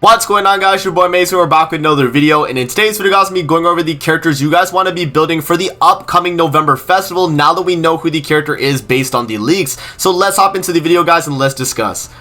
What's going on, guys? Your boy Mason. We're back with another video, and in today's video, guys, me going over the characters you guys want to be building for the upcoming November festival now that we know who the character is based on the leaks. So let's hop into the video, guys, and let's discuss.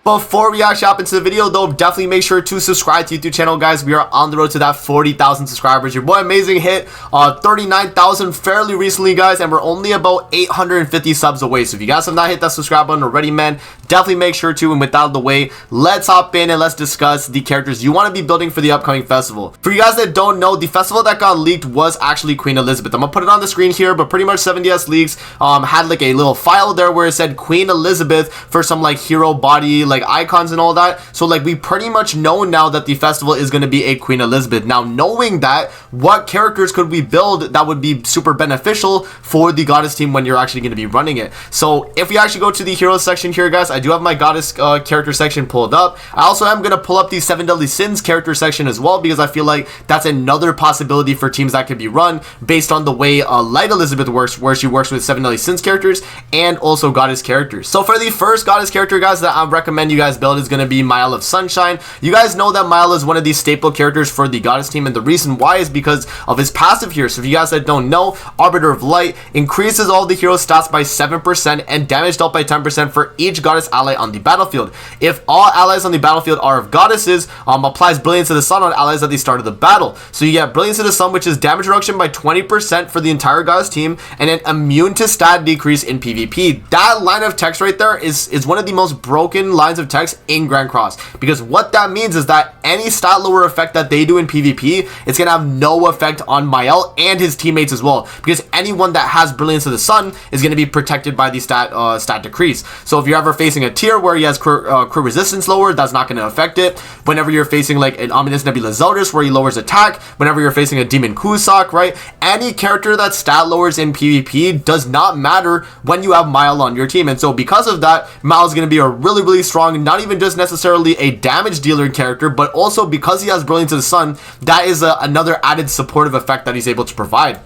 Before we actually hop into the video, though, definitely make sure to subscribe to the YouTube channel, guys. We are on the road to that 40,000 subscribers. Your boy Amazing hit 39,000 fairly recently, guys, and we're only about 850 subs away. So if you guys have not hit that subscribe button already, man, definitely make sure to. And with that out of the way, let's hop in and let's discuss the characters you want to be building for the upcoming festival. For you guys that don't know, the festival that got leaked was actually Queen Elizabeth. I'm gonna put it on the screen here, but pretty much 70s leaks had like a little file there where it said Queen Elizabeth for some like hero body like icons and all that. So like we pretty much know now that the festival is going to be a Queen Elizabeth. Now knowing that, what characters could we build that would be super beneficial for the goddess team when you're actually going to be running it? So if we actually go to the hero section here, guys, I do have my goddess character section pulled up. I also am going to pull up the 7 Deadly Sins character section as well, because I feel like that's another possibility for teams that could be run based on the way Light Elizabeth works, where she works with 7 Deadly Sins characters and also goddess characters. So for the first goddess character, guys, that I recommend you guys build is going to be Mael of Sunshine. You guys know that Mael is one of these staple characters for the goddess team, and the reason why is because of his passive here. So if you guys that don't know, Arbiter of Light increases all the hero stats by 7% and damage dealt by 10% for each goddess ally on the battlefield. If all allies on the battlefield are of goddesses, applies Brilliance of the Sun on allies at the start of the battle. So you get Brilliance of the Sun, which is damage reduction by 20% for the entire goddess team, and then immune to stat decrease in PvP. That line of text right there is one of the most broken lines of text in Grand Cross, because what that means is that any stat lower effect that they do in PvP, it's gonna have no effect on Mael and his teammates as well, because anyone that has Brilliance of the Sun is gonna be protected by the stat decrease. So if you're ever facing a tier where he has crit resistance lower, that's not gonna affect it. Whenever you're facing like an Ominous Nebula Zeldris where he lowers attack, whenever you're facing a Demon Kusak, right, any character that stat lowers in PvP does not matter when you have Mael on your team. And so because of that, Mael is gonna be a really strong, not even just necessarily a damage dealer character, but also because he has Brilliance of the Sun, that is another added supportive effect that he's able to provide.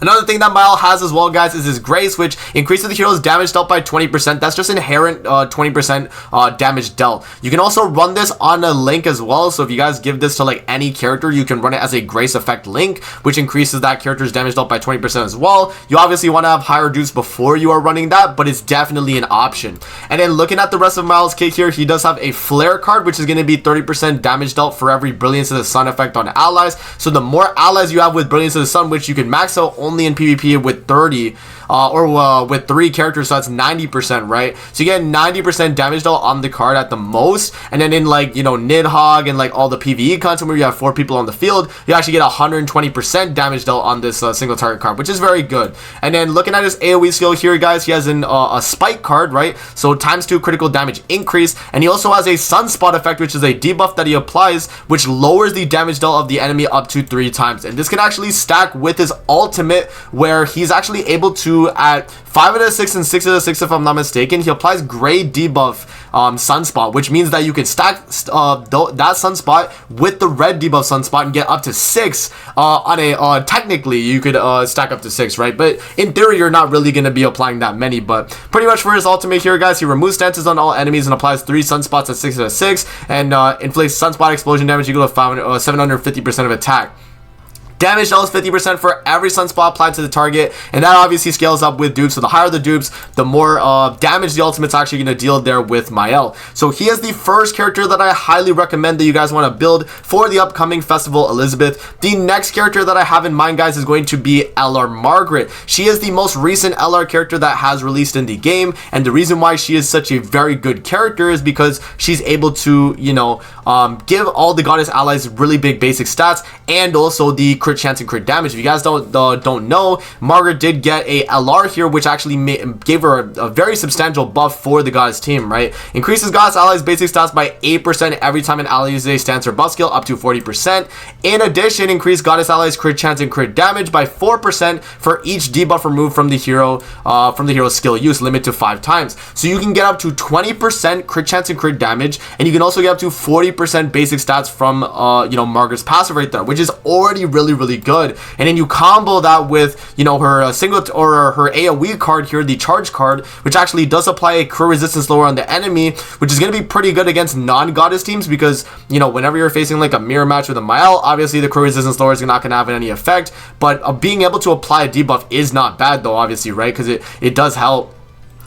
Another thing that Mael has as well, guys, is his Grace, which increases the hero's damage dealt by 20%. That's just inherent 20% damage dealt. You can also run this on a Link as well. So if you guys give this to like any character, you can run it as a Grace effect Link, which increases that character's damage dealt by 20% as well. You obviously want to have higher dues before you are running that, but it's definitely an option. And then looking at the rest of Mael's kit here, he does have a Flare card, which is going to be 30% damage dealt for every Brilliance of the Sun effect on allies. So the more allies you have with Brilliance of the Sun, which you can max out only in PvP with 30 or with 3 characters, so that's 90%, right? So you get 90% damage dealt on the card at the most. And then in like, you know, Nidhogg and like all the PvE content where you have 4 people on the field, you actually get 120% damage dealt on this single target card, which is very good. And then looking at his AoE skill here, guys, he has a Spike card, right? So ×2 critical damage increase, and he also has a Sunspot effect, which is a debuff that he applies, which lowers the damage dealt of the enemy up to 3 times. And this can actually stack with his ultimate, where he's actually able to, at 5 out of 6 and 6 out of 6 if I'm not mistaken, he applies gray debuff Sunspot, which means that you can stack that Sunspot with the red debuff Sunspot and get up to 6 on a technically you could stack up to 6, right? But in theory you're not really going to be applying that many. But pretty much for his ultimate here, guys, he removes stances on all enemies and applies 3 Sunspots at 6 out of 6 and inflicts Sunspot explosion damage equal to 750% of attack. Damage dealt is 50% for every Sunspot applied to the target, and that obviously scales up with dupes. So the higher the dupes, the more damage the ultimate's actually going to deal there with Mael. So he is the first character that I highly recommend that you guys want to build for the upcoming festival, Elizabeth. The next character that I have in mind, guys, is going to be LR Margaret. She is the most recent LR character that has released in the game, and the reason why she is such a very good character is because she's able to, you know, give all the goddess allies really big basic stats, and also the crit chance and crit damage. If you guys don't know, Margaret did get a LR here, which actually gave her a very substantial buff for the goddess team, right? Increases goddess allies basic stats by 8% every time an ally uses a stance or buff skill, up to 40%. In addition, increase goddess allies crit chance and crit damage by 4% for each debuff removed from the hero's skill use, limit to 5 times. So you can get up to 20% crit chance and crit damage, and you can also get up to 40% basic stats from you know, Margaret's passive right there, which is already really really good. And then you combo that with, you know, her single or her AoE card here, the charge card, which actually does apply a crit resistance lower on the enemy, which is going to be pretty good against non-goddess teams because, you know, whenever you're facing like a mirror match with a Mael, obviously the crit resistance lower is not going to have any effect, but being able to apply a debuff is not bad though, obviously, right? Because it does help.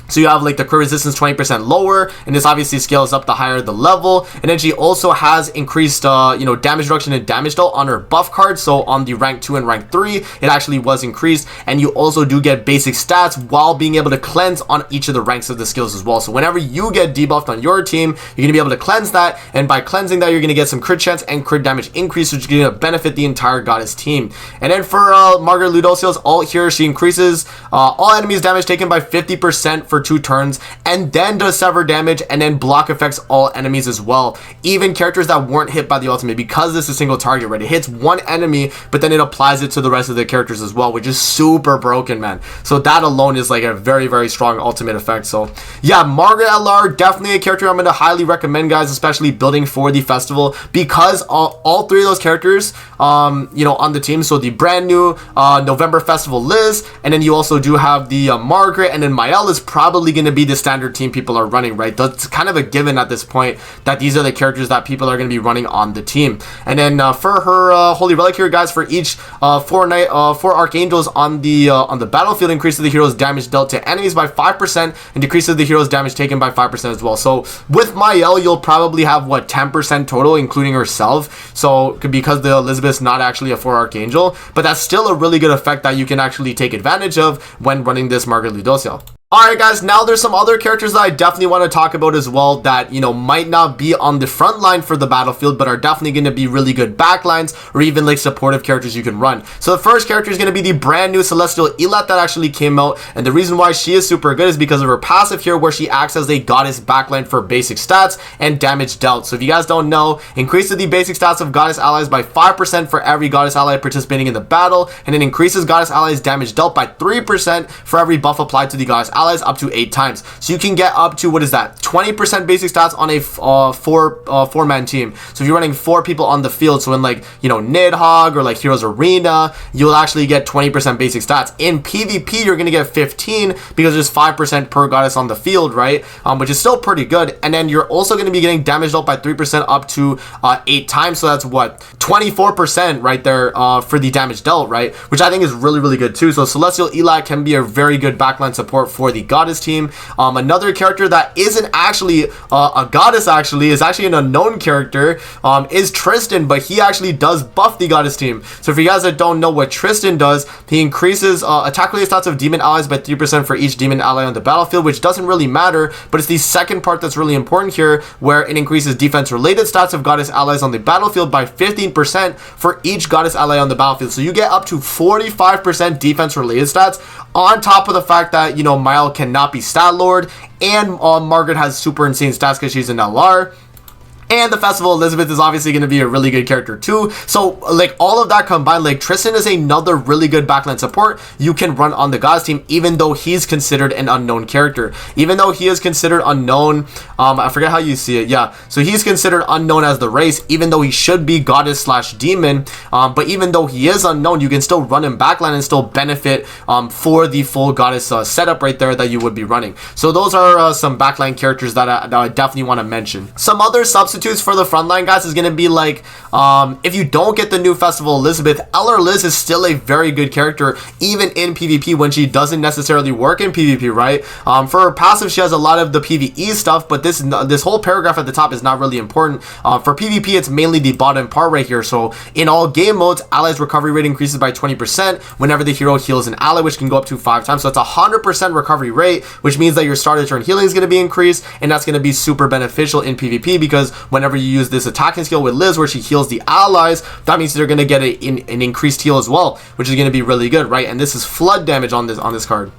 So you have like the crit resistance 20% lower, and this obviously scales up the higher the level. And then she also has increased, you know, damage reduction and damage dealt on her buff card. So on the rank 2 and rank 3, it actually was increased. And you also do get basic stats while being able to cleanse on each of the ranks of the skills as well. So whenever you get debuffed on your team, you're going to be able to cleanse that. And by cleansing that, you're going to get some crit chance and crit damage increase, which is going to benefit the entire goddess team. And then for Margaret Ludociel's ult here, she increases all enemies damage taken by 50% for 2 turns, and then does sever damage, and then block affects all enemies as well, even characters that weren't hit by the ultimate, because this is a single target, right? It hits one enemy, but then it applies it to the rest of the characters as well, which is super broken, man. So that alone is like a very, very strong ultimate effect. So yeah, Margaret LR, definitely a character I'm going to highly recommend, guys, especially building for the festival, because all 3 of those characters, you know, on the team. So the brand new November festival Liz, and then you also do have the Margaret, and then Mael is probably going to be the standard team people are running, right? That's kind of a given at this point that these are the characters that people are going to be running on the team. And then for her Holy Relic here, guys, for each 4 Archangels on the battlefield, increases the hero's damage dealt to enemies by 5% and decreases the hero's damage taken by 5% as well. So with Mael, you'll probably have what, 10% total, including herself. So because the Elizabeth's not actually a 4 Archangel, but that's still a really good effect that you can actually take advantage of when running this Margaret Ludociel. Alright guys, now there's some other characters that I definitely want to talk about as well that, you know, might not be on the front line for the battlefield, but are definitely going to be really good backlines or even like supportive characters you can run. So the first character is going to be the brand new Celestial Elat that actually came out, and the reason why she is super good is because of her passive here, where she acts as a goddess backline for basic stats and damage dealt. So if you guys don't know, increases the basic stats of goddess allies by 5% for every goddess ally participating in the battle, and then increases goddess allies damage dealt by 3% for every buff applied to the goddess allies up to 8 times. So you can get up to, what is that, 20% basic stats on a four-man team. So if you're running 4 people on the field, so in like, you know, Nidhogg or like Heroes Arena, you'll actually get 20% basic stats. In PvP, you're going to get 15 because there's 5% per goddess on the field, right? Which is still pretty good. And then you're also going to be getting damage dealt by 3% up to 8 times. So that's what, 24% right there for the damage dealt, right? Which I think is really, really good too. So Celestial Elat can be a very good backline support for the goddess team. Another character that isn't actually a goddess, actually is actually an unknown character, is Tristan, but he actually does buff the goddess team. So for you guys that don't know what Tristan does, he increases attack related stats of demon allies by 3% for each demon ally on the battlefield, which doesn't really matter, but it's the second part that's really important here, where it increases defense related stats of goddess allies on the battlefield by 15% for each goddess ally on the battlefield. So you get up to 45% defense related stats, on top of the fact that, you know, Mael cannot be stat lord, and Margaret has super insane stats because she's an LR. And the Festival Elizabeth is obviously going to be a really good character too. So like all of that combined, like Tristan is another really good backline support you can run on the goddess team, even though he's considered an unknown character. Even though he is considered unknown, I forget how you see it. Yeah, so he's considered unknown as the race, even though he should be goddess slash demon. But even though he is unknown, you can still run him backline and still benefit for the full goddess setup right there that you would be running. So those are some backline characters that I definitely want to mention. Some other substitutes for the frontline, guys, is going to be like, if you don't get the new Festival Elizabeth, LR Liz is still a very good character, even in PvP when she doesn't necessarily work in PvP, right? For her passive, she has a lot of the PvE stuff, but this whole paragraph at the top is not really important. For PvP, it's mainly the bottom part right here. So in all game modes, allies recovery rate increases by 20% whenever the hero heals an ally, which can go up to 5 times. So it's a 100% recovery rate, which means that your starter turn healing is going to be increased, and that's going to be super beneficial in PvP, because whenever you use this attacking skill with Liz where she heals the allies, that means they're going to get an increased heal as well, which is going to be really good, right? And this is flood damage on this card.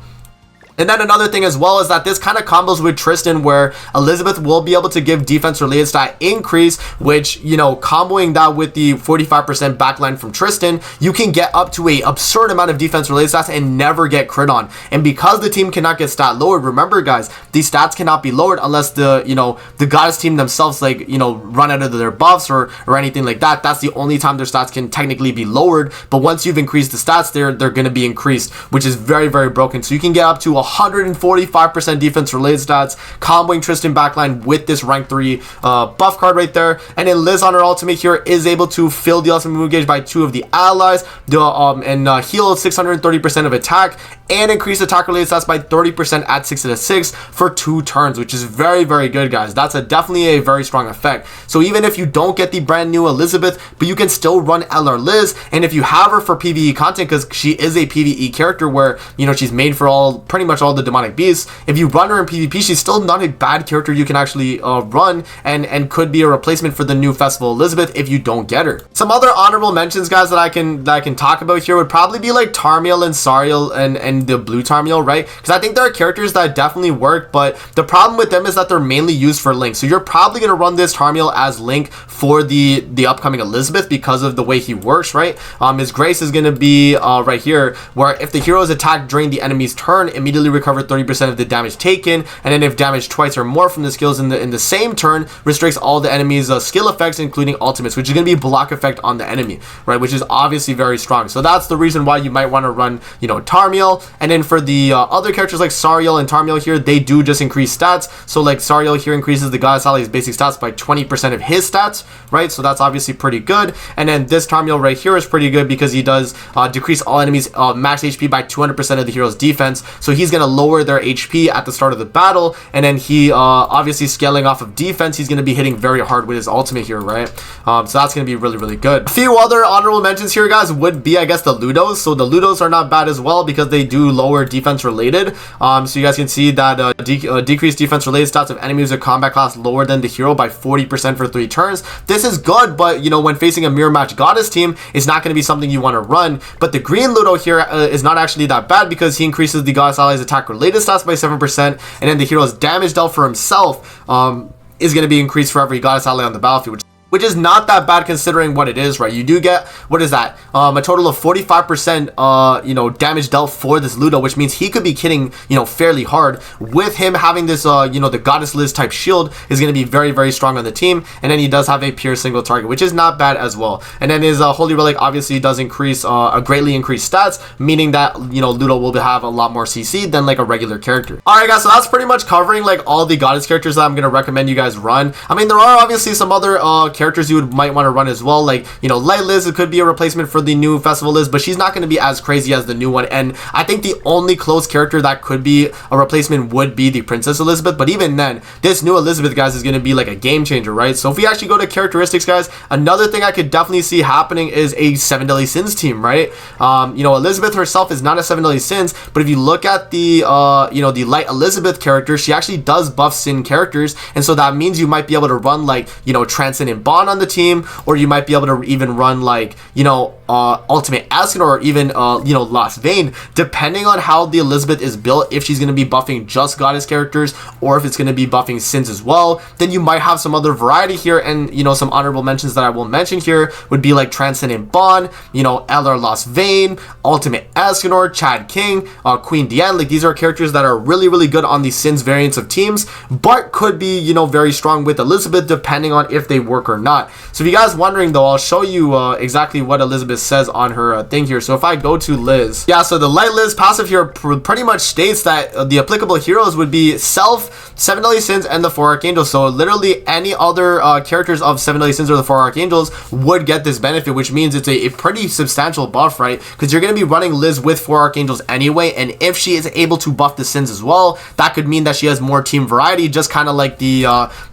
And then another thing as well is that this kind of combos with Tristan, where Elizabeth will be able to give defense related stat increase, which, you know, comboing that with the 45% backline from Tristan, you can get up to a absurd amount of defense related stats and never get crit on. And because the team cannot get stat lowered, remember guys, these stats cannot be lowered unless the, you know, the goddess team themselves, like, you know, run out of their buffs or anything like that. That's the only time their stats can technically be lowered. But once you've increased the stats, they're going to be increased, which is very, very broken. So you can get up to 145% defense related stats, comboing Tristan backline with this rank 3 buff card right there. And then Liz on her ultimate here is able to fill the ultimate move gauge by 2 of the allies, and heal 630% of attack, and increase attack related stats by 30% at 6/6 for 2 turns, which is very, very good, guys. That's definitely a very strong effect. So even if you don't get the brand new Elizabeth, but you can still run LR Liz, and if you have her for PvE content, because she is a PvE character where, you know, she's made for pretty much all the demonic beasts, if you run her in PvP, she's still not a bad character you can actually run, and could be a replacement for the new Festival Elizabeth if you don't get her. Some other honorable mentions, guys, that I can talk about here would probably be like Tarmiel and Sariel and the blue Tarmiel, right? Because I think there are characters that definitely work, but the problem with them is that they're mainly used for Link. So you're probably going to run this Tarmiel as Link for the upcoming Elizabeth because of the way he works, right? His grace is going to be right here, where if the hero is attacked during the enemy's turn, immediately recover 30% of the damage taken, and then if damaged twice or more from the skills in the same turn, restricts all the enemy's skill effects, including ultimates, which is going to be block effect on the enemy, right? Which is obviously very strong. So that's the reason why you might want to run, you know, Tarmiel. And then for the other characters like Sariel and Tarmiel here, they do just increase stats. So like Sariel here increases the goddess ally's basic stats by 20% of his stats, right? So that's obviously pretty good. And then this Tarmiel right here is pretty good because he does decrease all enemies max HP by 200% of the hero's defense. So he's going to lower their HP at the start of the battle, and then he obviously scaling off of defense, he's going to be hitting very hard with his ultimate here, right? So that's going to be really, really good. A few other honorable mentions here, guys, would be, I guess, the Ludos. So the Ludos are not bad as well because they do lower defense related. So you guys can see that decreased defense related stats of enemies of combat class lower than the hero by 40% for 3 turns. This is good, but you know, when facing a mirror match goddess team, it's not going to be something you want to run. But the green Ludo here is not actually that bad because he increases the goddess ally's attack related stats by 7%, and then the hero's damage dealt for himself is going to be increased for every goddess ally on the battlefield, which is not that bad considering what it is, right? You do get, what is that? A total of 45%, you know, damage dealt for this Ludo, which means he could be hitting, you know, fairly hard. With him having this, you know, the Goddess Liz type shield is going to be very, very strong on the team. And then he does have a pure single target, which is not bad as well. And then his Holy Relic obviously does increase, a greatly increased stats, meaning that, you know, Ludo will have a lot more CC than like a regular character. Alright guys, so that's pretty much covering like all the Goddess characters that I'm going to recommend you guys run. I mean, there are obviously some other characters you might want to run as well, like, you know, Light Liz. It could be a replacement for the new Festival Liz, but she's not going to be as crazy as the new one. And I think the only close character that could be a replacement would be the Princess Elizabeth. But even then, this new Elizabeth, guys, is going to be like a game changer, right? So if we actually go to characteristics, guys, another thing I could definitely see happening is a 7 Deadly Sins team, right? You know, Elizabeth herself is not a 7 Deadly Sins, but if you look at the you know, the Light Elizabeth character, she actually does buff sin characters, and so that means you might be able to run like, you know, Transcendent Bond on the team, or you might be able to even run like, you know, Ultimate Escanor, or even you know, Lost Vein, depending on how the Elizabeth is built. If she's going to be buffing just goddess characters, or if it's going to be buffing sins as well, then you might have some other variety here. And you know, some honorable mentions that I will mention here would be like Transcendent Bond, you know, LR Lost Vein, Ultimate Escanor, Chad King, Queen Diane. Like, these are characters that are really, really good on the sins variants of teams, but could be, you know, very strong with Elizabeth depending on if they work or not. So if you guys wondering though, I'll show you exactly what Elizabeth says on her thing here. So if I go to Liz, yeah, so the Light Liz passive here pretty much states that the applicable heroes would be Self, 7 Deadly Sins, and the 4 Archangels. So literally any other characters of 7 Deadly Sins or the 4 Archangels would get this benefit, which means it's a pretty substantial buff, right? Because you're going to be running Liz with 4 Archangels anyway, and if she is able to buff the sins as well, that could mean that she has more team variety, just kind of like the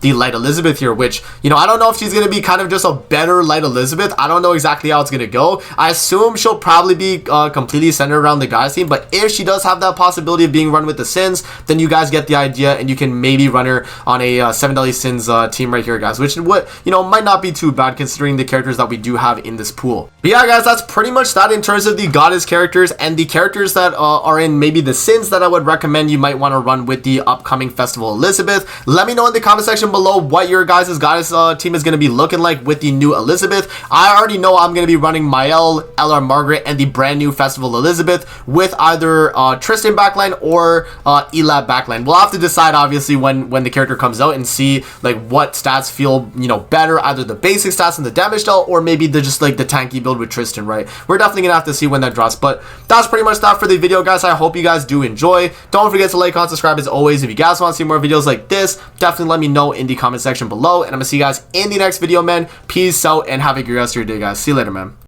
Light Elizabeth here, which, you know, I don't know if she's going to be kind of just a better Light Elizabeth. I don't know exactly how it's going to go, go. I assume she'll probably be completely centered around the guys team, but if she does have that possibility of being run with the Sins, then you guys get the idea, and you can maybe run her on a 7 Deadly Sins team right here, guys, which would, you know, might not be too bad considering the characters that we do have in this pool. But yeah, guys, that's pretty much that in terms of the goddess characters and the characters that are in maybe the Sins that I would recommend you might want to run with the upcoming Festival Elizabeth. Let me know in the comment section below what your guys' goddess team is going to be looking like with the new Elizabeth. I already know I'm going to be running Mael, LR Margaret, and the brand new Festival Elizabeth with either Tristan backline or Elab backline. We'll have to decide obviously when the character comes out and see like what stats feel, you know, better, either the basic stats and the damage dealt, or maybe the just like the tanky build with Tristan, right? We're definitely gonna have to see when that drops, but that's pretty much that for the video, guys. I hope you guys do enjoy. Don't forget to like, comment, subscribe as always. If you guys want to see more videos like this, definitely let me know in the comment section below, and I'm gonna see you guys in the next video, man. Peace out and have a great rest of your day, guys. See you later, man.